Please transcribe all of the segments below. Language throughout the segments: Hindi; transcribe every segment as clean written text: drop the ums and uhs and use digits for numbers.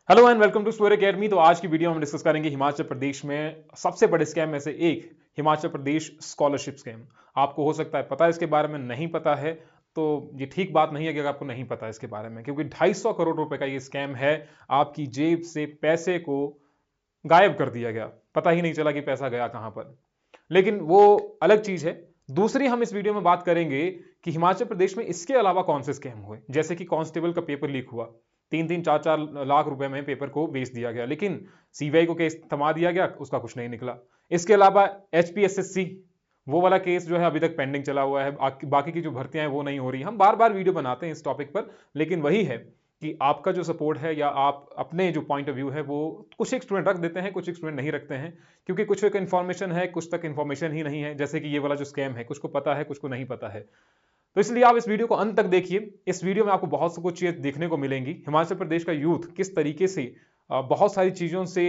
Hello and welcome to Story Academy. तो आज की वीडियो में हम डिस्कस करेंगे हिमाचल प्रदेश में सबसे बड़े स्कैम में से एक हिमाचल प्रदेश स्कॉलरशिप स्कैम। आपको हो सकता है पता है इसके बारे में, नहीं पता है तो ये ठीक बात नहीं है कि अगर आपको नहीं पता है इसके बारे में, क्योंकि 250 करोड़ रुपए का ये स्कैम है। आपकी जेब से पैसे को गायब कर दिया गया, पता ही नहीं चला कि पैसा गया कहां पर। लेकिन वो अलग चीज है। दूसरी हम इस वीडियो में बात करेंगे कि हिमाचल प्रदेश में इसके अलावा कौन से स्कैम हुए, जैसे कि कांस्टेबल का पेपर लीक हुआ, 3-3 4-4 लाख रुपए में पेपर को बेच दिया गया, लेकिन सीबीआई को केस थमा दिया गया, उसका कुछ नहीं निकला। इसके अलावा एचपीएसएससी वो वाला केस जो है अभी तक पेंडिंग चला हुआ है। बाकी की जो भर्तियां हैं वो नहीं हो रही। हम बार बार वीडियो बनाते हैं इस टॉपिक पर, लेकिन वही है कि आपका जो सपोर्ट है या आप अपने जो पॉइंट ऑफ व्यू है वो कुछ एक स्टूडेंट रख देते हैं, कुछ एक स्टूडेंट नहीं रखते हैं, क्योंकि कुछ एक इन्फॉर्मेशन है, कुछ तक इन्फॉर्मेशन ही नहीं है। जैसे कि ये वाला जो स्कैम है, कुछ को पता है, कुछ को नहीं पता है। तो इसलिए आप इस वीडियो को अंत तक देखिए। इस वीडियो में आपको बहुत सी कुछ चीजें देखने को मिलेंगी। हिमाचल प्रदेश का यूथ किस तरीके से बहुत सारी चीजों से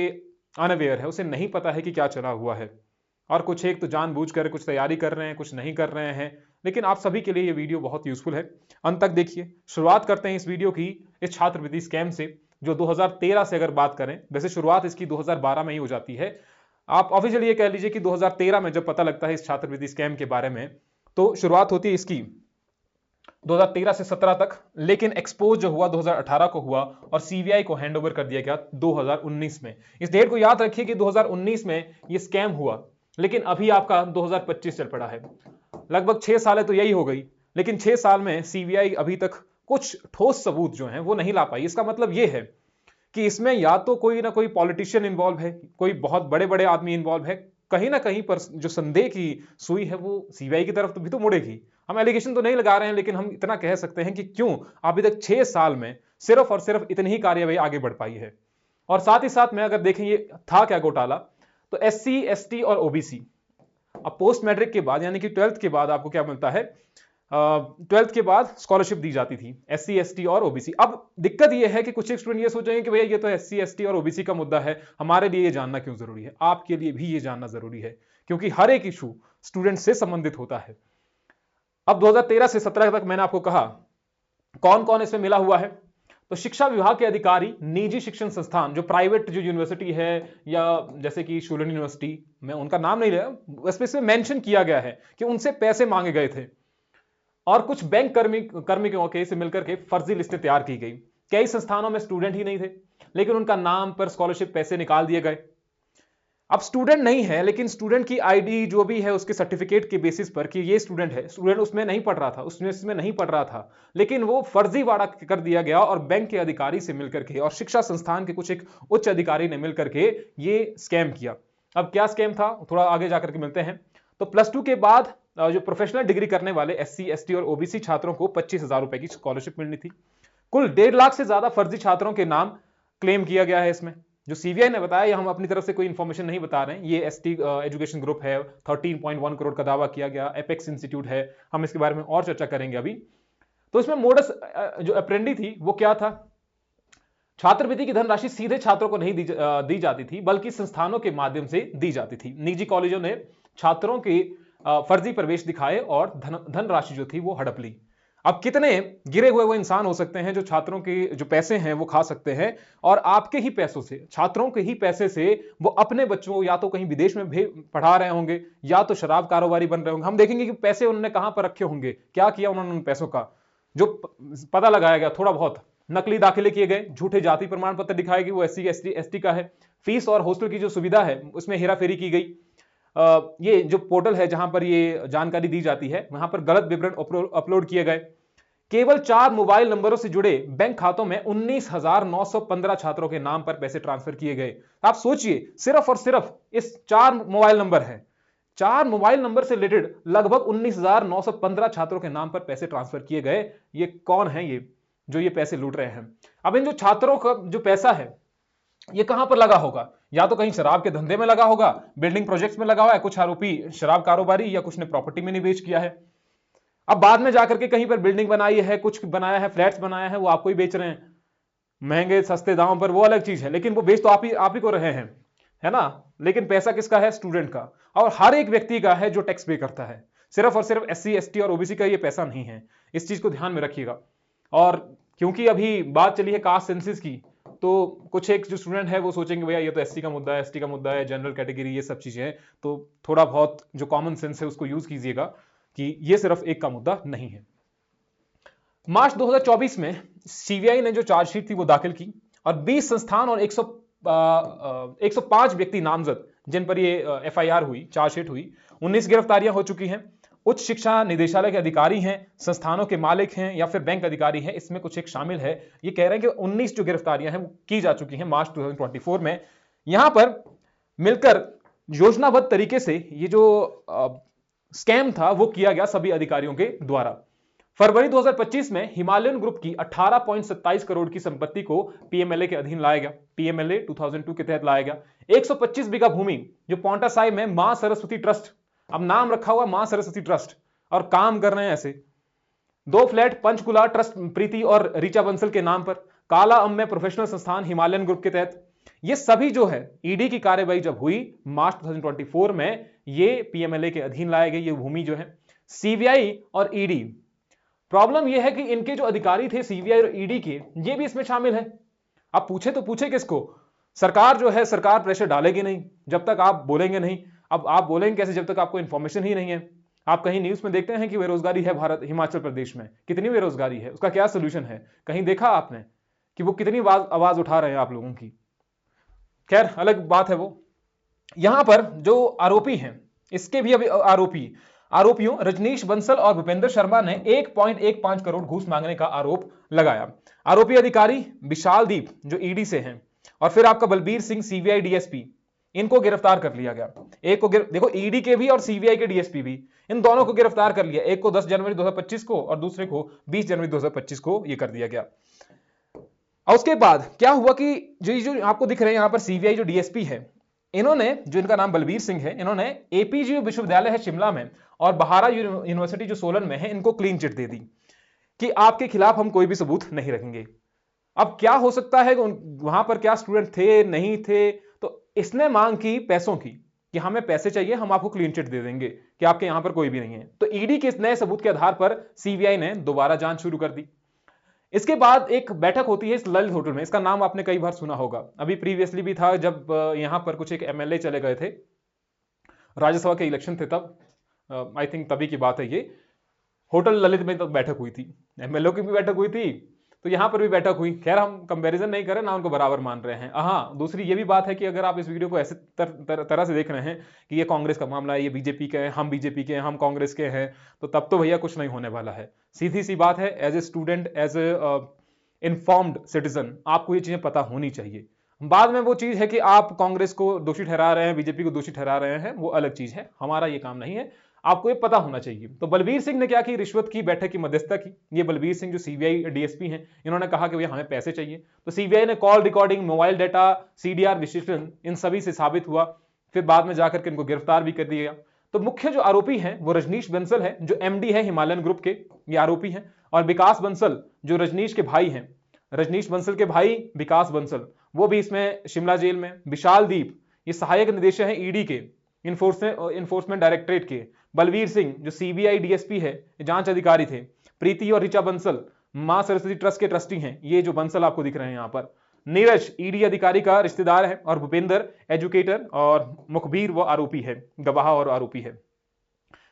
अनअवेयर है, उसे नहीं पता है कि क्या चला हुआ है, और कुछ एक तो जानबूझकर कुछ तैयारी कर रहे हैं, कुछ नहीं कर रहे हैं। लेकिन आप सभी के लिए ये वीडियो बहुत यूजफुल है, अंत तक देखिए। शुरुआत करते हैं इस वीडियो की इस छात्रवृत्ति स्कैम से, जो 2013 से अगर बात करें, वैसे शुरुआत इसकी 2012 में ही हो जाती है। आप ऑफिशियली ये कह लीजिए कि 2013 में जब पता लगता है इस छात्रवृत्ति स्कैम के बारे में, तो शुरुआत होती है इसकी 2013 से 17 तक, लेकिन एक्सपोज जो हुआ 2018 को हुआ और सीबीआई को हैंडओवर कर दिया गया 2019 में। इस डेट को याद रखिए कि 2019 में यह स्कैम हुआ, लेकिन अभी आपका 2025 चल पड़ा है। लगभग 6 साल है तो यही हो गई, लेकिन 6 साल में सीबीआई अभी तक कुछ ठोस सबूत जो हैं वो नहीं ला पाई। इसका मतलब यह है कि इसमें या तो कोई ना कोई पॉलिटिशियन इन्वॉल्व है, कोई बहुत बड़े बड़े आदमी इन्वॉल्व है। कहीं ना कहीं पर जो संदेह की सुई है वो सीबीआई की तरफ भी तो मुड़ेगी। हम एलिगेशन तो नहीं लगा रहे हैं, लेकिन हम इतना कह सकते हैं कि क्यों अभी तक 6 साल में सिर्फ और सिर्फ इतनी ही कार्यवाही आगे बढ़ पाई है। और साथ ही साथ में अगर देखें ये था क्या घोटाला, तो एससी एसटी और ओबीसी, अब पोस्ट मैट्रिक के बाद यानी कि 12th के बाद आपको क्या मिलता है, 12th के बाद स्कॉलरशिप दी जाती थी एससी एसटी और ओबीसी। अब दिक्कत यह है कि कुछ एक स्टूडेंट ये सोचेंगे कि भैया ये तो एससी एसटी और ओबीसी का मुद्दा है, हमारे लिए ये जानना क्यों जरूरी है। आपके लिए भी ये जानना जरूरी है, क्योंकि हर एक इशू स्टूडेंट से संबंधित होता है। अब 2013 से 17 तक मैंने आपको कहा कौन कौन इसमें मिला हुआ है। तो शिक्षा विभाग के अधिकारी, निजी शिक्षण संस्थान, जो प्राइवेट जो यूनिवर्सिटी है, या जैसे कि शूलन यूनिवर्सिटी, मैं उनका नाम नहीं लिया, बस इसमें मेंशन किया गया है कि उनसे पैसे मांगे गए थे। और कुछ बैंक कर्मियों के से मिलकर के फर्जी लिस्टें तैयार की गई। कई संस्थानों में स्टूडेंट ही नहीं थे, लेकिन उनका नाम पर स्कॉलरशिप पैसे निकाल दिए गए। अब स्टूडेंट नहीं है, लेकिन स्टूडेंट की आईडी जो भी है उसके सर्टिफिकेट के बेसिस पर कि ये स्टूडेंट है, स्टूडेंट उसमें नहीं पढ़ रहा था, उसमें नहीं पढ़ रहा था, लेकिन वो फर्जीवाड़ा कर दिया गया। और बैंक के अधिकारी से मिलकर के और शिक्षा संस्थान के कुछ एक उच्च अधिकारी ने मिलकर के ये स्कैम किया। अब क्या स्कैम था थोड़ा आगे जाकर के मिलते हैं। तो +2 के बाद जो प्रोफेशनल डिग्री करने वाले एससी एसटी और ओबीसी छात्रों को 25,000 रुपए की स्कॉलरशिप मिलनी थी। कुल 1.5 लाख से ज्यादा फर्जी छात्रों के नाम क्लेम किया गया है इसमें। जो सीबीआई ने बताया, ये हम अपनी तरफ से कोई इंफॉर्मेशन नहीं बता रहे हैं, ये एसटी एजुकेशन ग्रुप है, 13.1 करोड़ का दावा किया गया, एपेक्स इंस्टीट्यूट है, हम इसके बारे में और चर्चा करेंगे अभी। तो इसमें मोडस जो अप्रेंडी थी वो क्या था, छात्रवृत्ति की धनराशि सीधे छात्रों को नहीं दी जाती थी, बल्कि संस्थानों के माध्यम से दी जाती थी। निजी कॉलेजों ने छात्रों के फर्जी प्रवेश दिखाए और धनराशि जो थी वो हड़प ली। अब कितने गिरे हुए वो इंसान हो सकते हैं जो छात्रों के जो पैसे हैं वो खा सकते हैं, और आपके ही पैसों से, छात्रों के ही पैसे से वो अपने बच्चों को या तो कहीं विदेश में पढ़ा रहे होंगे, या तो शराब कारोबारी बन रहे होंगे। हम देखेंगे कि पैसे उन्होंने कहां पर रखे होंगे, क्या किया उन्होंने उन पैसों का। जो पता लगाया गया थोड़ा बहुत, नकली दाखिले किए गए, झूठे जाति प्रमाण पत्र दिखाए कि वो एससी एसटी का है, फीस और हॉस्टल की जो सुविधा है उसमें हेराफेरी की गई। ये जो पोर्टल है जहां पर ये जानकारी दी जाती है, वहां पर गलत विवरण अपलोड किए गए। केवल 4 मोबाइल नंबरों से जुड़े बैंक खातों में 19,915 छात्रों के नाम पर पैसे ट्रांसफर किए गए। आप सोचिए, सिर्फ और सिर्फ इस 4 मोबाइल नंबर है, 4 मोबाइल नंबर से रिलेटेड लगभग 19,915 छात्रों के नाम पर पैसे ट्रांसफर किए गए। ये कौन है ये जो ये पैसे लूट रहे हैं। अब इन जो छात्रों का जो पैसा है ये कहां पर लगा होगा, या तो कहीं शराब के धंधे में लगा होगा, बिल्डिंग प्रोजेक्ट्स में लगा हुआ है, कुछ आरोपी शराब कारोबारी या कुछ ने प्रॉपर्टी में निवेश किया है। अब बाद में जाकर के कहीं पर बिल्डिंग बनाई है, कुछ बनाया है, फ्लैट्स बनाया है, वो आपको ही बेच रहे हैं महंगे सस्ते दामों पर, वो अलग चीज है, लेकिन वो बेच तो आप ही को रहे हैं, है ना। लेकिन पैसा किसका है, स्टूडेंट का, और हर एक व्यक्ति का है जो टैक्स पे करता है। सिर्फ और सिर्फ एससी एसटी और ओबीसी का ये पैसा नहीं है, इस चीज को ध्यान में रखिएगा। और क्योंकि अभी बात चली है कास्ट सेंसस की, तो कुछ एक जो स्टूडेंट है वो सोचेंगे भैया ये तो एसटी का मुद्दा है, एसटी का मुद्दा है, जनरल कैटेगरी, ये सब चीजें हैं, तो थोड़ा बहुत जो कॉमन सेंस है उसको यूज कीजिएगा कि ये सिर्फ एक का मुद्दा नहीं है। मार्च 2024 में सीबीआई ने जो चार्जशीट थी वो दाखिल की और 20 संस्थान और 105 व्यक्ति नामजद जिन पर ये एफआईआर हुई, चार्जशीट हुई, 19 गिरफ्तारियां हो चुकी हैं। उच्च शिक्षा निदेशालय के अधिकारी हैं, संस्थानों के मालिक हैं या फिर बैंक अधिकारी हैं, इसमें कुछ एक शामिल है। ये कह रहे हैं कि 19 जो गिरफ्तारियां हैं वो की जा चुकी हैं मार्च 2024 में। यहां पर मिलकर योजनाबद्ध तरीके से ये जो स्कैम था वो किया गया सभी अधिकारियों के द्वारा। फरवरी 2025 में हिमालयन ग्रुप की 18.27 करोड़ की संपत्ति को पीएमएलए के अधीन लाया गया। पीएमएलए 2002 के तहत लाया गया। 125 बीघा भूमि जो पांवटा साहिब में मां सरस्वती ट्रस्ट, अब नाम रखा हुआ मां सरस्वती ट्रस्ट और काम कर रहे हैं ऐसे। 2 फ्लैट पंचकुला ट्रस्ट प्रीति और रीचा बंसल के नाम पर, काला अम्ब में प्रोफेशनल संस्थान हिमालयन ग्रुप के तहत। ये सभी जो है ईडी की कार्यवाही जब हुई मार्च 2024 में, ये पीएमएलए के अधीन लाए गए ये भूमि जो है। सीबीआई और ईडी, प्रॉब्लम यह है कि इनके जो अधिकारी थे सीबीआई और ईडी के, ये भी इसमें शामिल है। अब पूछे तो पूछे किसको? सरकार जो है, सरकार प्रेशर डालेगी नहीं जब तक आप बोलेंगे नहीं। अब आप बोलेंगे कैसे जब तक आपको इंफॉर्मेशन ही नहीं है? आप कहीं न्यूज में देखते हैं कि बेरोजगारी है भारत, हिमाचल प्रदेश में कितनी बेरोजगारी है, उसका क्या सोल्यूशन है? कहीं देखा आपने कि वो कितनी आवाज उठा रहे हैं आप लोगों की? खैर अलग बात है वो। यहां पर जो आरोपी हैं, इसके भी अभी आरोपियों रजनीश बंसल और भूपेंद्र शर्मा ने 1.15 करोड़ घूस मांगने का आरोप लगाया। आरोपी अधिकारी विशाल दीप जो ईडी से हैं और फिर आपका बलबीर सिंह सीबीआई डीएसपी, इनको गिरफ्तार कर लिया गया। एक को देखो ईडी के भी और सीबीआई के डीएसपी भी, इन दोनों को गिरफ्तार कर लिया। एक को 10 जनवरी 2025 को और दूसरे को 20 जनवरी 2025 को ये कर दिया गया। और उसके बाद क्या हुआ कि जो आपको दिख रहे हैं यहां पर सीबीआई जो डीएसपी है, इन्होंने, जो इनका नाम बलबीर सिंह है, इन्होंने एपीजी विश्वविद्यालय है शिमला में और बहारा यूनिवर्सिटी जो सोलन में है, इनको क्लीन चिट दे दी कि आपके खिलाफ हम कोई भी सबूत नहीं रखेंगे। अब क्या हो सकता है वहां पर क्या स्टूडेंट थे नहीं थे, तो इसने मांग की पैसों की कि हमें पैसे चाहिए, हम आपको क्लीन चिट दे देंगे कि आपके यहां पर कोई भी नहीं है। तो ईडी के इस नए सबूत के आधार पर सीबीआई ने दोबारा जांच शुरू कर दी। इसके बाद एक बैठक होती है इस ललित होटल में, इसका नाम आपने कई बार सुना होगा, अभी प्रीवियसली भी था जब यहां पर कुछ एक एमएलए चले गए थे, राज्यसभा के इलेक्शन थे तब, आई थिंक तभी की बात है ये। होटल ललित में तब बैठक हुई थी, एमएलए की भी बैठक हुई थी, तो यहां पर भी बैठक हुई। खैर हम कंपैरिजन नहीं कर रहे ना, उनको बराबर मान रहे हैं। हाँ, दूसरी ये भी बात है कि अगर आप इस वीडियो को ऐसे तरह से देख रहे हैं कि ये कांग्रेस का मामला है, ये बीजेपी का है, हम बीजेपी के हैं, हम कांग्रेस के हैं, तो तब तो भैया कुछ नहीं होने वाला है। सीधी सी बात है, as a student, as a informed citizen, आपको ये चीजें पता होनी चाहिए। बाद में वो चीज है कि आप कांग्रेस को दोषी ठहरा रहे हैं, बीजेपी को दोषी ठहरा रहे हैं, वो अलग चीज है, हमारा ये काम नहीं है, आपको ये पता होना चाहिए। तो बलबीर सिंह ने क्या की, रिश्वत की बैठक की मध्यस्थता की। ये बलबीर सिंह जो सीबीआई डीएसपी हैं, इन्होंने कहा कि भैया हमें पैसे चाहिए। तो सीबीआई ने call recording, mobile data, CDR विश्लेषण, इन सभी से साबित हुआ। फिर बाद में जाकर के इनको गिरफ्तार भी कर दिया। तो मुख्य जो आरोपी हैं वो रजनीश बंसल है, जो एमडी है हिमालयन ग्रुप के, ये आरोपी हैं। और विकास बंसल जो रजनीश के भाई हैं, रजनीश बंसल के भाई विकास बंसल, वो भी इसमें शिमला जेल में। विशाल दीप ये सहायक निदेशक है ईडी के, इन्फोर्समेंट डायरेक्टरेट के। बलबीर सिंह जो सीबीआई डीएसपी है, जांच अधिकारी थे। प्रीति और ऋचा बंसल मां सरस्वती ट्रस्ट के ट्रस्टी हैं, ये जो बंसल आपको दिख रहे हैं यहां पर। नीरज ईडी अधिकारी का रिश्तेदार है और भूपेंद्र एजुकेटर और मुखबीर वो आरोपी है, गवाह और आरोपी है।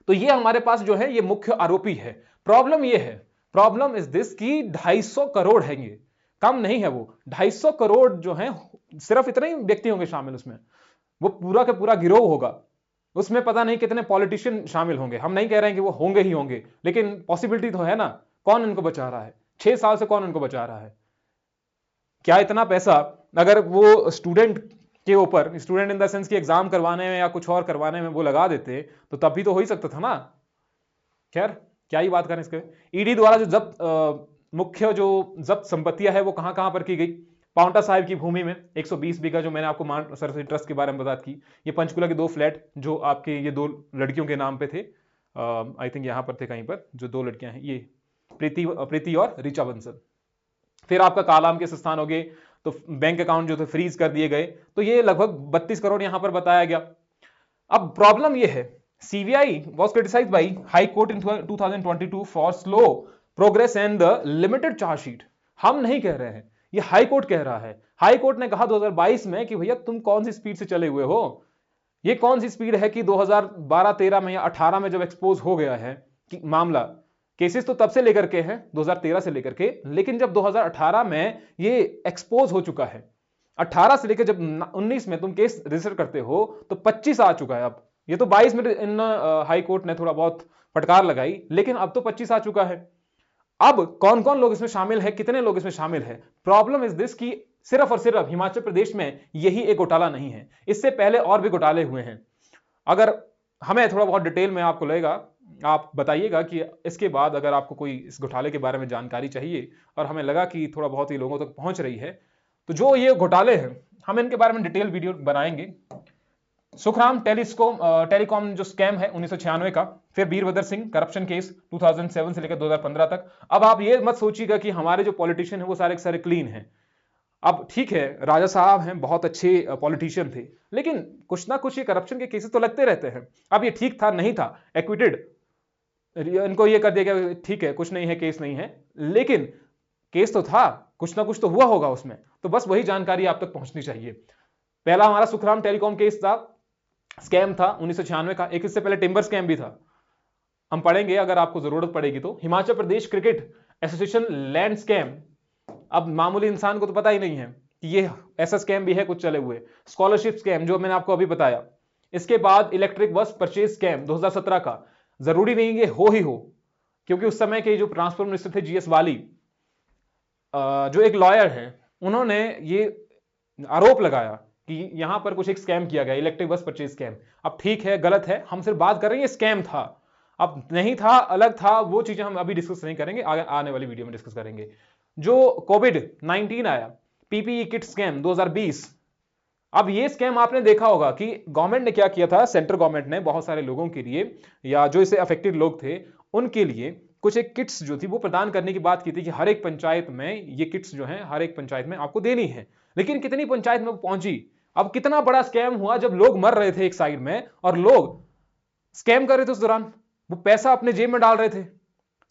तो ये हमारे पास जो है ये मुख्य आरोपी है। प्रॉब्लम ये है, प्रॉब्लम इज दिस कि 250 करोड़ है, ये कम नहीं है। वो 250 करोड़ जो है, सिर्फ इतने ही व्यक्ति होंगे शामिल उसमें, वो पूरा का पूरा गिरोह होगा। उसमें पता नहीं कितने पॉलिटिशियन शामिल होंगे। हम नहीं कह रहे हैं कि वो होंगे ही होंगे, लेकिन पॉसिबिलिटी तो है ना। कौन इनको बचा रहा है? 6 साल से कौन इनको बचा रहा है? क्या इतना पैसा अगर वो स्टूडेंट के ऊपर, स्टूडेंट इन द सेंस कि एग्जाम करवाने में या कुछ और करवाने में वो लगा देते, तो तब भी तो हो ही सकता था ना। खैर क्या ही बात करें इसके। ईडी द्वारा जो जब्त मुख्य जो जब्त संपत्तियां है वो कहां कहां पर की गई? पांवटा साहिब की भूमि में 120 बीघा, जो मैंने आपको मां सरस्वती ट्रस्ट के बारे में बात की। ये पंचकुला के 2 फ्लैट जो आपके ये 2 लड़कियों के नाम पे थे, आई थिंक यहां पर थे कहीं पर, जो 2 लड़कियां हैं, ये प्रीति और ऋचा बंसल। फिर आपका कालाम के संस्थान हो गए, तो बैंक अकाउंट जो थे फ्रीज कर दिए गए। तो ये लगभग 32 करोड़ यहां पर बताया गया। अब प्रॉब्लम ये है, CBI was criticized by High Court in 2022 for slow progress and the limited charge sheet। हम नहीं कह रहे हैं, ये हाई कोर्ट कह रहा है। हाई कोर्ट ने कहा 2022 में कि भैया तुम कौन सी स्पीड से चले हुए हो, ये कौन सी स्पीड है कि 2012-13 में या 18 में जब एक्सपोज हो गया है कि मामला, केसेस तो तब से लेकर के हैं 2013 से लेकर के, लेकिन जब 2018 में ये एक्सपोज हो चुका है, 18 से लेकर जब 19 में तुम केस रजिस्टर करते हो तो 25 आ चुका है। अब ये तो 22 में इन हाई कोर्ट ने थोड़ा बहुत फटकार लगाई, लेकिन अब तो 25 आ चुका है। अब कौन कौन लोग इसमें शामिल है, कितने लोग इसमें शामिल है? प्रॉब्लम इज दिस कि सिर्फ और सिर्फ हिमाचल प्रदेश में यही एक घोटाला नहीं है, इससे पहले और भी घोटाले हुए हैं। अगर हमें थोड़ा बहुत डिटेल में आपको लगेगा, आप बताइएगा कि इसके बाद अगर आपको कोई इस घोटाले के बारे में जानकारी चाहिए और हमें लगा कि थोड़ा बहुत ही लोगों तक पहुंच रही है, तो जो ये घोटाले हैं हम इनके बारे में डिटेल वीडियो बनाएंगे। सुखराम टेलीकॉम जो स्कैम है 1996 का, फिर वीरभद्र सिंह करप्शन केस 2007 से लेकर 2015 तक। अब आप ये मत सोचिएगा कि हमारे जो पॉलिटिशियन है वो सारे के सारे क्लीन हैं। अब ठीक है, राजा साहब हैं, बहुत अच्छे पॉलिटिशियन थे, लेकिन कुछ ना कुछ ये करप्शन के केसेस तो लगते रहते हैं। अब ये ठीक था नहीं था, एक्विटेड, इनको ये कर दिया गया ठीक है कुछ नहीं है, केस नहीं है, लेकिन केस तो था, कुछ ना कुछ तो हुआ होगा उसमें, तो बस वही जानकारी आप तक पहुंचनी चाहिए। पहला हमारा सुखराम टेलीकॉम केस था, स्कैम था 1996 का। एक इससे पहले टिम्बर स्कैम भी था, हम पढ़ेंगे अगर आपको जरूरत पड़ेगी तो। Himachal Pradesh cricket association land scam, अब मामूली इंसान को तो पता ही नहीं है कि ये ऐसा स्कैम भी है कुछ चले हुए। स्कॉलरशिप स्कैम जो मैंने आपको अभी बताया। इसके बाद इलेक्ट्रिक बस परचेज स्कैम 2017 का, जरूरी नहीं है हो ही हो, क्योंकि उस समय के जो ट्रांसपोर्ट मिनिस्टर थे जीएस वाली, जो एक लॉयर है, उन्होंने ये आरोप लगाया कि यहां पर कुछ एक स्कैम किया गया, इलेक्ट्रिक बस परचेज स्कैम। अब ठीक है गलत है, हम सिर्फ बात कर रहे हैं ये स्कैम था, अब नहीं था अलग था, वो चीजें हम अभी डिस्कस नहीं करेंगे, आने वाली वीडियो में डिस्कस करेंगे। जो कोविड-19 आया, पीपीई किट स्कैम 2020। अब ये स्कैम आपने देखा होगा कि गवर्नमेंट ने क्या किया था, सेंट्रल गवर्नमेंट ने बहुत सारे लोगों के लिए या जो इसे अफेक्टेड लोग थे उनके लिए कुछ एक किट्स जो थी वो प्रदान करने की बात की थी कि हर एक पंचायत में ये किट्स जो है हर एक पंचायत में आपको देनी है। लेकिन कितनी पंचायत में पहुंची? अब कितना बड़ा स्कैम हुआ जब लोग मर रहे थे एक साइड में और लोग स्कैम कर रहे थे, उस दौरान वो पैसा अपने जेब में डाल रहे थे।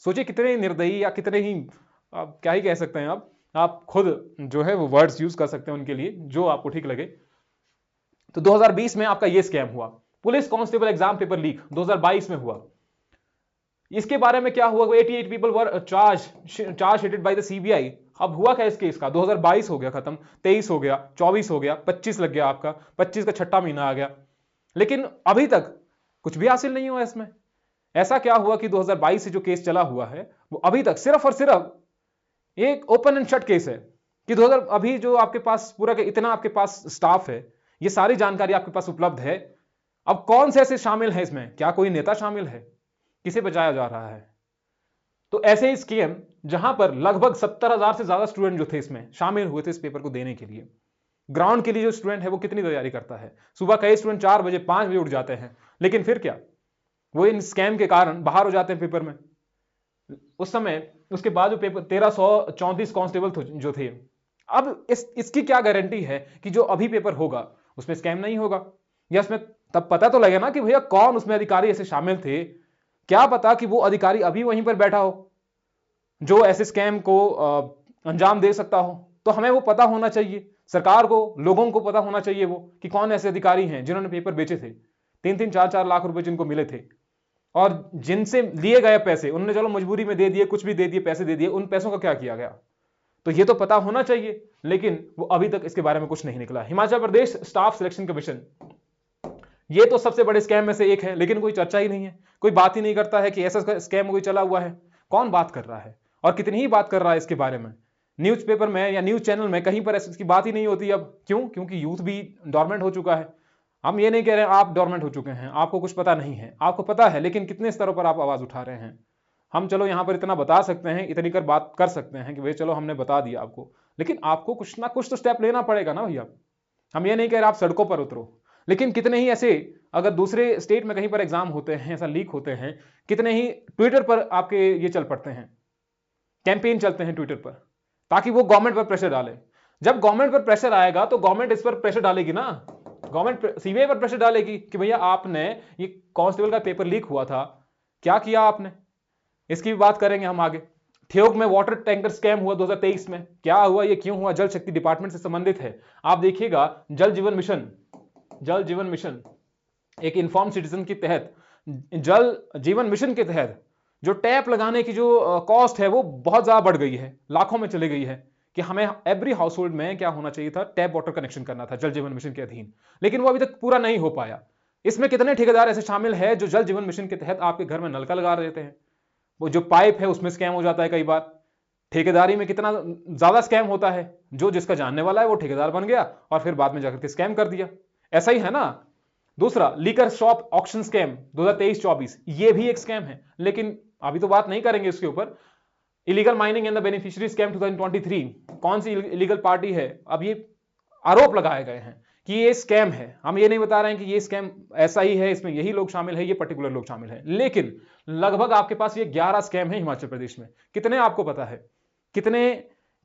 सोचिए कितने निर्दयी या कितने ही, आप क्या ही कह सकते हैं, आप खुद जो है वो वर्ड्स यूज कर सकते हैं उनके लिए जो आपको ठीक लगे। तो 2020 में आपका ये स्कैम हुआ। Police constable exam paper leak 2022 में हुआ। इसके बारे में क्या हुआ, 88 people were chargesheeted by the CBI. अब हुआ क्या इस केस का, 2022 हो गया खत्म, 23 हो गया, 24 हो गया, 25 लग गया, आपका 25 का छठा महीना आ गया, लेकिन अभी तक कुछ भी हासिल नहीं हुआ इसमें। ऐसा क्या हुआ कि 2022 से जो केस चला हुआ है वो अभी तक सिर्फ और सिर्फ एक ओपन एंड शट केस है कि 2000 अभी जो आपके पास पूरा इतना आपके पास स्टाफ है, ये सारी जानकारी आपके पास उपलब्ध है। अब कौन से ऐसे शामिल है इसमें, क्या कोई नेता शामिल है, किसे बचाया जा रहा है? तो ऐसे ही स्कैम जहां पर लगभग 70,000 से ज्यादा स्टूडेंट जो थे इसमें शामिल हुए थे इस पेपर को देने के लिए। ग्राउंड के लिए जो स्टूडेंट है वो कितनी तैयारी करता है, सुबह कई स्टूडेंट 4 बजे 5 बजे उठ जाते हैं, लेकिन फिर क्या, वो इन स्कैम के कारण बाहर हो जाते हैं पेपर में। उस समय उसके बाद जो पेपर 1334 कांस्टेबल जो थे, अब इसकी क्या गारंटी है कि जो अभी पेपर होगा उसमें स्कैम नहीं होगा, या उसमें तब पता तो लगे ना कि भैया कौन उसमें अधिकारी ऐसे शामिल थे। क्या पता कि वो अधिकारी अभी वहीं पर बैठा हो जो ऐसे स्कैम को अंजाम दे सकता हो। तो हमें वो पता होना चाहिए, सरकार को, लोगों को पता होना चाहिए वो कि कौन ऐसे अधिकारी हैं जिन्होंने पेपर बेचे थे, 3-3 4-4 लाख रुपए जिनको मिले थे, और जिनसे लिए गए पैसे उन्होंने चलो मजबूरी में दे दिए, कुछ भी दे दिए, पैसे दे दिए, उन पैसों का क्या किया गया, तो ये तो पता होना चाहिए। लेकिन वो अभी तक इसके बारे में कुछ नहीं निकला। Himachal Pradesh staff selection commission, ये तो सबसे बड़े स्कैम में से एक है, लेकिन कोई चर्चा ही नहीं है, कोई बात ही नहीं करता है कि ऐसा स्कैम कोई चला हुआ है। कौन बात कर रहा है और कितनी ही बात कर रहा है इसके बारे में, न्यूज़पेपर में या न्यूज चैनल में कहीं पर इसकी बात ही नहीं होती। अब क्यों? क्योंकि यूथ भी डोरमेंट हो चुका है। हम ये नहीं कह रहे हैं आप डोरमेंट हो चुके हैं, आपको कुछ पता नहीं है, आपको पता है, लेकिन कितने स्तरों पर आप आवाज उठा रहे हैं। हम चलो यहां पर इतना बता सकते हैं, इतनी कर बात कर सकते हैं कि भाई चलो हमने बता दिया आपको, लेकिन आपको कुछ ना कुछ तो स्टेप लेना पड़ेगा ना भैया। हम ये नहीं कह रहे आप सड़कों पर उतरो, लेकिन कितने ही ऐसे, अगर दूसरे स्टेट में कहीं पर एग्जाम होते हैं, ऐसा लीक होते हैं, कितने ही ट्विटर पर आपके ये चल पड़ते हैं, कैंपेन चलते हैं ट्विटर पर, ताकि वो गवर्नमेंट पर प्रेशर डाले। जब गवर्नमेंट पर प्रेशर आएगा तो गवर्नमेंट इस पर प्रेशर डालेगी ना, गवर्नमेंट सीबीआई पर प्रेशर डालेगी कि भैया आपने ये कांस्टेबल का पेपर लीक हुआ था, क्या किया आपने, इसकी भी बात करेंगे हम आगे। ठियोग में वाटर टैंकर स्कैम हुआ 2023 में। क्या हुआ, ये क्यों हुआ? जल शक्ति डिपार्टमेंट से संबंधित है। आप देखिएगा जल जीवन मिशन एक इन्फॉर्म सिटीजन के तहत, जल जीवन मिशन के तहत जो टैप लगाने की जो कॉस्ट है वो बहुत ज्यादा बढ़ गई है, लाखों में चली गई है कि हमें एवरी हाउस होल्ड में क्या होना चाहिए था, टैप वाटर कनेक्शन करना था जल जीवन मिशन के अधीन, लेकिन वो अभी तक पूरा नहीं हो पाया। इसमें कितने ठेकेदार ऐसे शामिल है जो जल जीवन मिशन के तहत आपके घर में नलका लगा देते हैं, वो जो पाइप है उसमें स्कैम हो जाता है। कई बार ठेकेदारी में कितना ज्यादा स्कैम होता है, जो जिसका जानने वाला है वो ठेकेदार बन गया और फिर बाद में जाकर के स्कैम कर दिया। ऐसा ही है ना। दूसरा, लीकर शॉप ऑक्शन स्कैम 2023-24, ये भी एक स्कैम है, लेकिन अभी तो बात नहीं करेंगे इसके ऊपर। Illegal mining and the beneficiary scam 2023, कौन सी इलीगल पार्टी है? अब ये आरोप लगाए गए हैं कि ये स्कैम है। हम ये नहीं बता रहे हैं कि ये स्कैम ऐसा ही है, इसमें यही लोग शामिल है, ये पर्टिकुलर लोग शामिल है, लेकिन लगभग आपके पास ये 11 स्कैम है हिमाचल प्रदेश में। कितने आपको पता है, कितने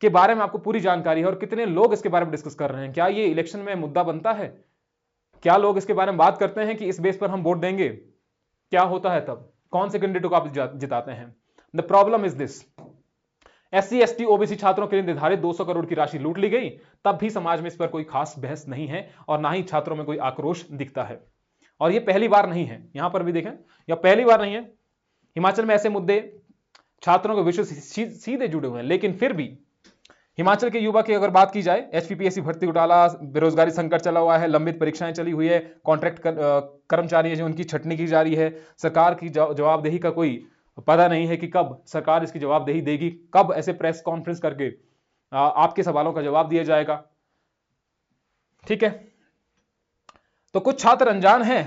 के बारे में आपको पूरी जानकारी है और कितने लोग इसके बारे में डिस्कस कर रहे हैं? क्या ये इलेक्शन में मुद्दा बनता है? क्या लोग इसके बारे में बात करते हैं कि इस बेस पर हम वोट देंगे? क्या होता है तब? कौन से कैंडिडेट को आप जिताते हैं? The problem is this, SC ST OBC छात्रों के लिए निर्धारित 200 करोड़ की राशि लूट ली गई, तब भी समाज में इस पर कोई खास बहस नहीं है और ना ही छात्रों में कोई आक्रोश दिखता है। और ये पहली बार नहीं है, यहां पर भी देखें, यह पहली बार नहीं है। हिमाचल में ऐसे मुद्दे छात्रों के विषय से सीधे जुड़े हुए हैं, लेकिन फिर भी हिमाचल के युवा की अगर बात की जाए, HPPSC भर्ती घोटाला, बेरोजगारी संकट चला हुआ है, लंबित परीक्षाएं चली हुई है, कॉन्ट्रैक्ट कर्मचारी है जो उनकी छटनी की जा रही है, सरकार की जवाबदेही का कोई पता नहीं है कि कब सरकार इसकी जवाबदेही देगी, कब ऐसे प्रेस कॉन्फ्रेंस करके आपके सवालों का जवाब दिया जाएगा। ठीक है, तो कुछ छात्र अनजान हैं,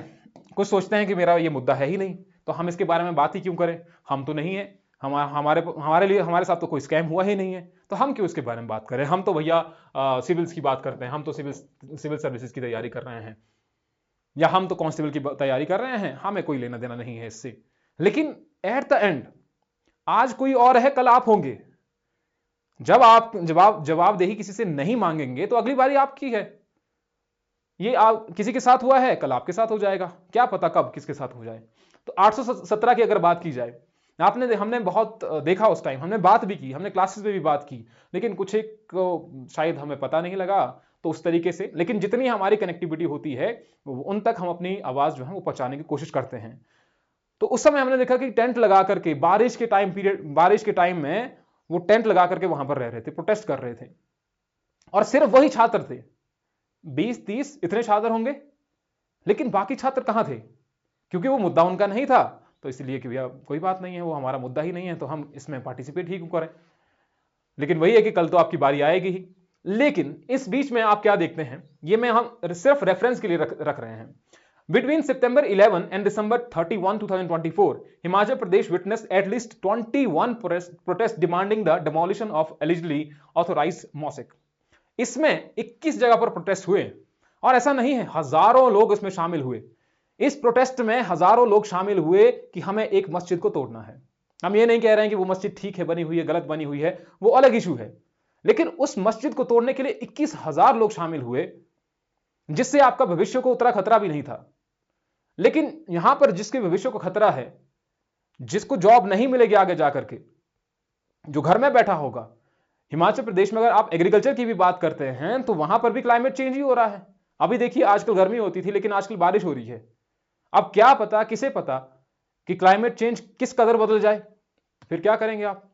कुछ सोचते हैं कि मेरा ये मुद्दा है ही नहीं, तो हम इसके बारे में बात ही क्यों करें, हम तो नहीं है, हमारे लिए हमारे साथ तो कोई स्कैम हुआ ही नहीं है, तो हम क्यों इसके बारे में बात करें? हम तो भैया सिविल्स की बात करते हैं, हम तो सिविल सर्विसेज की तैयारी कर रहे हैं, या हम तो कांस्टेबल की तैयारी कर रहे हैं, हमें कोई लेना देना नहीं है इससे। लेकिन एट द एंड आज कोई और है, कल आप होंगे। जब आप जवाबदेही किसी से नहीं मांगेंगे तो अगली बारी आपकी है। ये आप किसी के साथ हुआ है, कल आपके साथ हो जाएगा, क्या पता कब किसके साथ हो जाए। तो 817 की अगर बात की जाए, हमने बहुत देखा, उस टाइम हमने बात भी की, हमने क्लासेस में भी बात की, लेकिन कुछ एक को शायद हमें पता नहीं लगा, तो उस तरीके से। लेकिन जितनी हमारी कनेक्टिविटी होती है उन तक हम अपनी आवाज जो है वो पहुंचाने की कोशिश करते हैं। तो उस समय हमने देखा कि टेंट लगा करके बारिश के टाइम में वो टेंट लगा करके वहां पर रह रहे थे, प्रोटेस्ट कर रहे थे, और सिर्फ वही छात्र थे, 20-30 इतने छात्र होंगे, लेकिन बाकी छात्र कहां थे? क्योंकि वो मुद्दा उनका नहीं था, तो इसलिए कि भैया कोई बात नहीं है, वो हमारा मुद्दा ही नहीं है, तो हम इसमें पार्टिसिपेट ही क्यों करें। लेकिन वही है कि कल तो आपकी बारी आएगी ही। लेकिन इस बीच में आप क्या देखते हैं, ये मैं हम सिर्फ रेफरेंस के लिए रख रहे हैं। Between September 11 and December 31, 2024, Himachal Pradesh witnessed at least 21 protests demanding the demolition of allegedly authorized mosque. इसमें 21 जगह पर प्रोटेस्ट हुए, और ऐसा नहीं है, हजारों लोग इसमें शामिल हुए। इस प्रोटेस्ट में हजारों लोग शामिल हुए कि हमें एक मस्जिद को तोड़ना है। हम ये नहीं कह रहे हैं कि वो मस्जिद ठीक है बनी हुई है, गलत बनी हुई है, वो अलग इशू है, लेकिन उस मस्जिद को तोड़ने के लिए 21,000 लोग शामिल हुए, जिससे आपका भविष्य को उतना खतरा भी नहीं था। लेकिन यहां पर जिसके भविष्य को खतरा है, जिसको जॉब नहीं मिलेगी आगे जाकर के, जो घर में बैठा होगा, हिमाचल प्रदेश में अगर आप एग्रीकल्चर की भी बात करते हैं तो वहां पर भी क्लाइमेट चेंज ही हो रहा है। अभी देखिए, आजकल गर्मी होती थी लेकिन आजकल बारिश हो रही है। अब क्या पता, किसे पता कि क्लाइमेट चेंज किस कदर बदल जाए, फिर क्या करेंगे आप?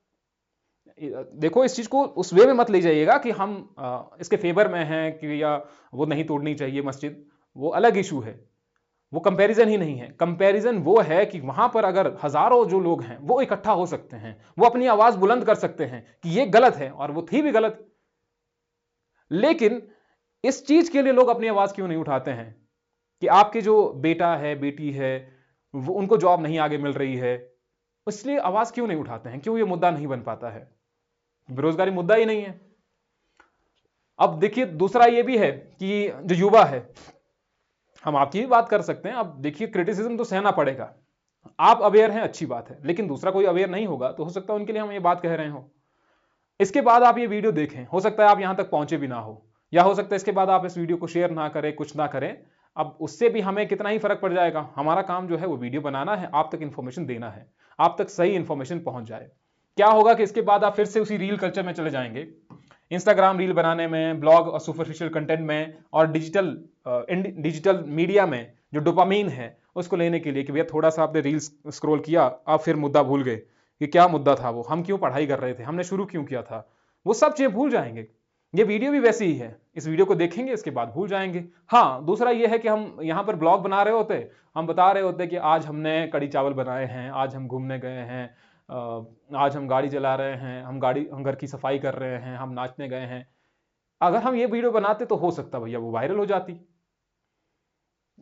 देखो, इस चीज को उस वे में मत ले जाइएगा कि हम इसके फेवर में हैं कि या वो नहीं तोड़नी चाहिए मस्जिद, वो अलग इशू है, वो कंपैरिजन ही नहीं है। कंपैरिजन वो है कि वहां पर अगर हजारों जो लोग हैं वो इकट्ठा हो सकते हैं, वो अपनी आवाज बुलंद कर सकते हैं कि ये गलत है, और वो थी भी गलत। लेकिन इस चीज के लिए लोग अपनी आवाज क्यों नहीं उठाते हैं कि आपके जो बेटा है, बेटी है, वो उनको जॉब नहीं आगे मिल रही है, इसलिए आवाज क्यों नहीं उठाते हैं? क्यों ये मुद्दा नहीं बन पाता है? बेरोजगारी मुद्दा ही नहीं है। अब देखिए, दूसरा ये भी है कि जो युवा है, हम आपकी भी बात कर सकते हैं। अब देखिए, क्रिटिसिज्म तो सहना पड़ेगा, आप अवेयर हैं, अच्छी बात है, लेकिन दूसरा कोई अवेयर नहीं होगा तो हो सकता है उनके लिए हम ये बात कह रहे हो। इसके बाद आप ये वीडियो देखें, हो सकता है आप यहां तक पहुंचे भी ना हो, या हो सकता है इसके बाद आप इस वीडियो को शेयर ना करें, कुछ ना करें। अब उससे भी हमें कितना ही फर्क पड़ जाएगा, हमारा काम जो है वो वीडियो बनाना है, आप तक इंफॉर्मेशन देना है, आप तक सही इंफॉर्मेशन पहुंच जाए। क्या होगा कि इसके बाद आप फिर से उसी रील कल्चर में चले जाएंगे, इंस्टाग्राम रील बनाने में, ब्लॉग और सुपरफिशियल कंटेंट में, और डिजिटल मीडिया में जो डोपामीन है उसको लेने के लिए कि भैया थोड़ा सा आपने रील्स स्क्रॉल किया, आप फिर मुद्दा भूल गए कि क्या मुद्दा था, वो हम क्यों पढ़ाई कर रहे थे, हमने शुरू क्यों किया था, वो सब चीजें भूल जाएंगे। ये वीडियो भी वैसी ही है, इस वीडियो को देखेंगे इसके बाद भूल जाएंगे। हाँ, दूसरा ये है कि हम यहाँ पर ब्लॉग बना रहे होते, हम बता रहे होते कि आज हमने कड़ी चावल बनाए हैं, आज हम घूमने गए हैं, आज हम गाड़ी चला रहे हैं, हम घर की सफाई कर रहे हैं, हम नाचने गए हैं। अगर हम ये वीडियो बनाते तो हो सकता भैया वो वायरल हो जाती।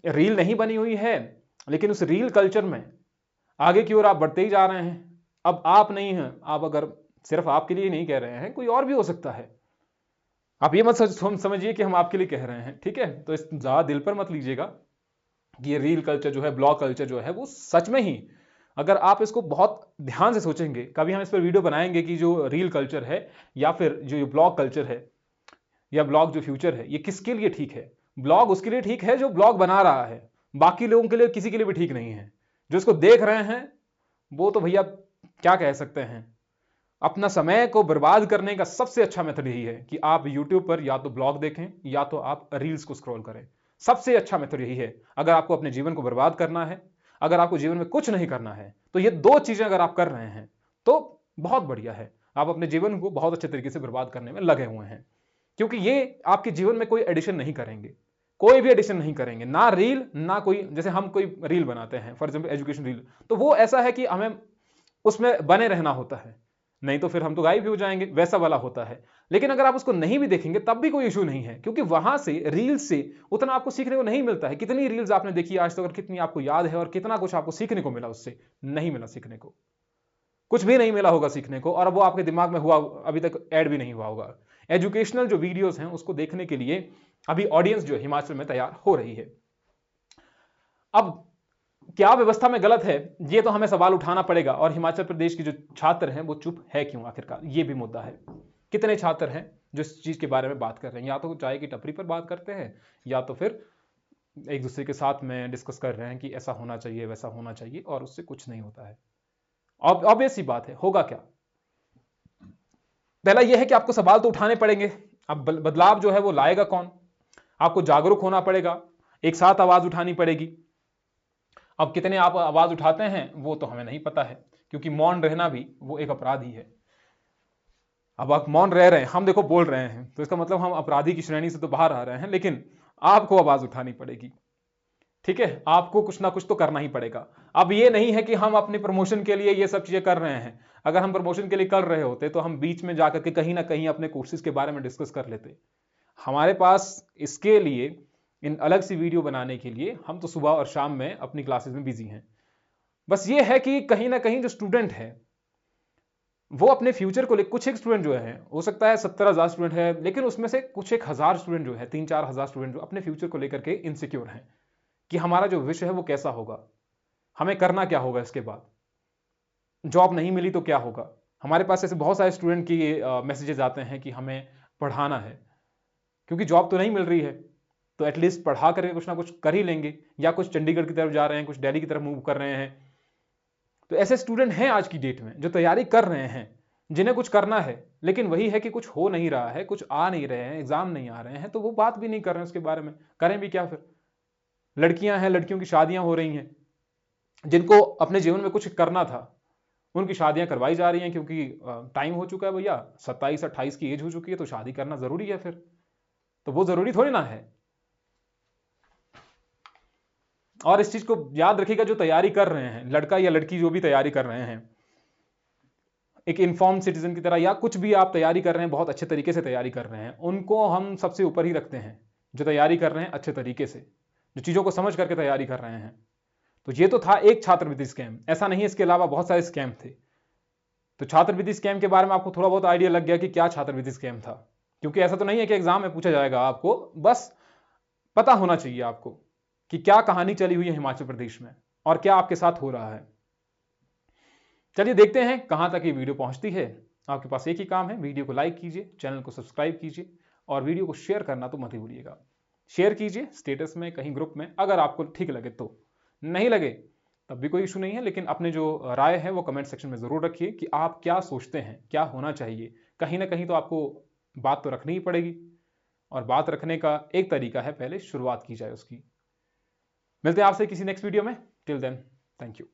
रील नहीं बनी हुई है, लेकिन उस रील कल्चर में आगे की ओर आप बढ़ते ही जा रहे हैं। अब आप नहीं हैं, आप अगर सिर्फ आपके लिए नहीं कह रहे हैं, कोई और भी हो सकता है। आप ये मत समझिए कि हम आपके लिए कह रहे हैं, ठीक है? तो इस ज्यादा दिल पर मत लीजिएगा कि ये रील कल्चर जो है, ब्लॉग कल्चर जो है, वो सच में ही, अगर आप इसको बहुत ध्यान से सोचेंगे, कभी हम इस पर वीडियो बनाएंगे कि जो रील कल्चर है या फिर जो ब्लॉग कल्चर है या ब्लॉग जो फ्यूचर है, ये किसके लिए ठीक है। ब्लॉग उसके लिए ठीक है जो ब्लॉग बना रहा है, बाकी लोगों के लिए किसी के लिए भी ठीक नहीं है। जो इसको देख रहे हैं वो तो भैया क्या कह सकते हैं, अपना समय को बर्बाद करने का सबसे अच्छा मेथड यही है कि आप YouTube पर या तो ब्लॉग देखें या तो आप रील्स को स्क्रॉल करें। सबसे अच्छा मेथड यही है। अगर आपको अपने जीवन को बर्बाद करना है, अगर आपको जीवन में कुछ नहीं करना है, तो ये दो चीजें अगर आप कर रहे हैं तो बहुत बढ़िया है। आप अपने जीवन को बहुत अच्छे तरीके से बर्बाद करने में लगे हुए हैं, क्योंकि ये आपके जीवन में कोई एडिशन नहीं करेंगे, कोई भी एडिशन नहीं करेंगे, ना रील ना कोई। जैसे हम कोई रील बनाते हैं, फॉर एग्जाम्पल एजुकेशन रील, तो वो ऐसा है कि हमें उसमें बने रहना होता है, नहीं तो फिर हम तो गायब भी हो जाएंगे, वैसा वाला होता है। लेकिन अगर आप उसको नहीं भी देखेंगे तब भी कोई इशू नहीं है, क्योंकि वहां से रील से उतना आपको सीखने को नहीं मिलता है। कितनी रील्स आपने देखी आज तक, और कितनी आपको याद है, और कितना कुछ आपको सीखने को मिला उससे? नहीं मिला सीखने को, कुछ भी नहीं मिला होगा सीखने को, और वो आपके दिमाग में हुआ अभी तक ऐड भी नहीं हुआ होगा। एजुकेशनल जो वीडियोस हैं उसको देखने के लिए अभी ऑडियंस जो हिमाचल में तैयार हो रही है। अब क्या व्यवस्था में गलत है, ये तो हमें सवाल उठाना पड़ेगा। और हिमाचल प्रदेश के जो छात्र हैं वो चुप है क्यों आखिरकार, ये भी मुद्दा है। कितने छात्र हैं जो इस चीज के बारे में बात कर रहे हैं, या तो चाय की टपरी पर बात करते हैं, या तो फिर एक दूसरे के साथ में डिस्कस कर रहे हैं कि ऐसा होना चाहिए, वैसा होना चाहिए, और उससे कुछ नहीं होता है। ऑब्वियस सी बात है, होगा क्या? पहला यह है कि आपको सवाल तो उठाने पड़ेंगे। अब बदलाव जो है वो लाएगा कौन? आपको जागरूक होना पड़ेगा, एक साथ आवाज उठानी पड़ेगी। अब कितने आप आवाज उठाते हैं वो तो हमें नहीं पता है, क्योंकि मौन रहना भी वो एक अपराध ही है। अब आप मौन रह रहे हैं, हम देखो बोल रहे हैं, तो इसका मतलब हम अपराधी की श्रेणी से तो बाहर आ रहे हैं, लेकिन आपको आवाज उठानी पड़ेगी, ठीक है? आपको कुछ ना कुछ तो करना ही पड़ेगा। अब ये नहीं है कि हम अपने प्रमोशन के लिए ये सब चीजें कर रहे हैं। अगर हम प्रमोशन के लिए कर रहे होते तो हम बीच में जाकर के कहीं ना कहीं अपने कोर्सेज के बारे में डिस्कस कर लेते। हमारे पास इसके लिए, इन अलग सी वीडियो बनाने के लिए, हम तो सुबह और शाम में अपनी क्लासेस में बिजी हैं। बस ये है कि कहीं ना कहीं जो स्टूडेंट है वो अपने फ्यूचर को लेकर, कुछ एक स्टूडेंट जो है, हो सकता है 70,000 स्टूडेंट है, लेकिन उसमें से कुछ एक हजार स्टूडेंट जो है, 3-4 हजार स्टूडेंट जो अपने फ्यूचर को लेकर के इनसिक्योर हैं कि हमारा जो विषय है वो कैसा होगा, हमें करना क्या होगा, इसके बाद जॉब नहीं मिली तो क्या होगा। हमारे पास ऐसे बहुत सारे स्टूडेंट की मैसेजेस आते हैं कि हमें पढ़ाना है, क्योंकि जॉब तो नहीं मिल रही है, तो एटलीस्ट पढ़ा करके कुछ ना कुछ कर ही लेंगे, या कुछ चंडीगढ़ की तरफ जा रहे हैं, कुछ दिल्ली की तरफ मूव कर रहे हैं। तो ऐसे स्टूडेंट हैं आज की डेट में जो तैयारी कर रहे हैं, जिन्हें कुछ करना है, लेकिन वही है कि कुछ हो नहीं रहा है, कुछ आ नहीं रहे हैं, एग्जाम नहीं आ रहे हैं, तो वो बात भी नहीं कर रहे हैं उसके बारे में। करें भी क्या फिर? लड़कियां हैं, लड़कियों की शादियां हो रही हैं, जिनको अपने जीवन में कुछ करना था उनकी शादियां करवाई जा रही हैं, क्योंकि टाइम हो चुका है भैया, 27-28 की एज हो चुकी है, तो शादी करना जरूरी है फिर। तो वो जरूरी थोड़ी ना है। और इस चीज को याद रखिएगा, जो तैयारी कर रहे हैं, लड़का या लड़की जो भी तैयारी कर रहे हैं, एक इन्फॉर्म सिटीजन की तरह, या कुछ भी आप तैयारी कर रहे हैं, बहुत अच्छे तरीके से तैयारी कर रहे हैं, उनको हम सबसे ऊपर ही रखते हैं। जो तैयारी कर रहे हैं अच्छे तरीके से, जो चीजों को समझ करके तैयारी कर रहे हैं। तो ये तो था एक छात्रवृत्ति स्कैम, ऐसा नहीं है, इसके अलावा बहुत सारे स्कैम थे। तो छात्रवृत्ति स्कैम के बारे में आपको थोड़ा बहुत आइडिया लग गया कि क्या छात्रवृत्ति स्कैम था, क्योंकि ऐसा तो नहीं है कि एग्जाम में पूछा जाएगा, आपको बस पता होना चाहिए आपको कि क्या कहानी चली हुई है हिमाचल प्रदेश में और क्या आपके साथ हो रहा है। चलिए देखते हैं कहां तक ये वीडियो पहुंचती है। आपके पास एक ही काम है, वीडियो को लाइक कीजिए, चैनल को सब्सक्राइब कीजिए, और वीडियो को शेयर करना तो मत ही भूलिएगा। शेयर कीजिए स्टेटस में, कहीं ग्रुप में, अगर आपको ठीक लगे तो। नहीं लगे तब भी कोई इशू नहीं है, लेकिन अपने जो राय है वो कमेंट सेक्शन में ज़रूर रखिए कि आप क्या सोचते हैं, क्या होना चाहिए। कहीं ना कहीं तो आपको बात तो रखनी ही पड़ेगी, और बात रखने का एक तरीका है पहले शुरुआत की जाए उसकी। मिलते हैं आपसे किसी नेक्स्ट वीडियो में। Till then, thank you.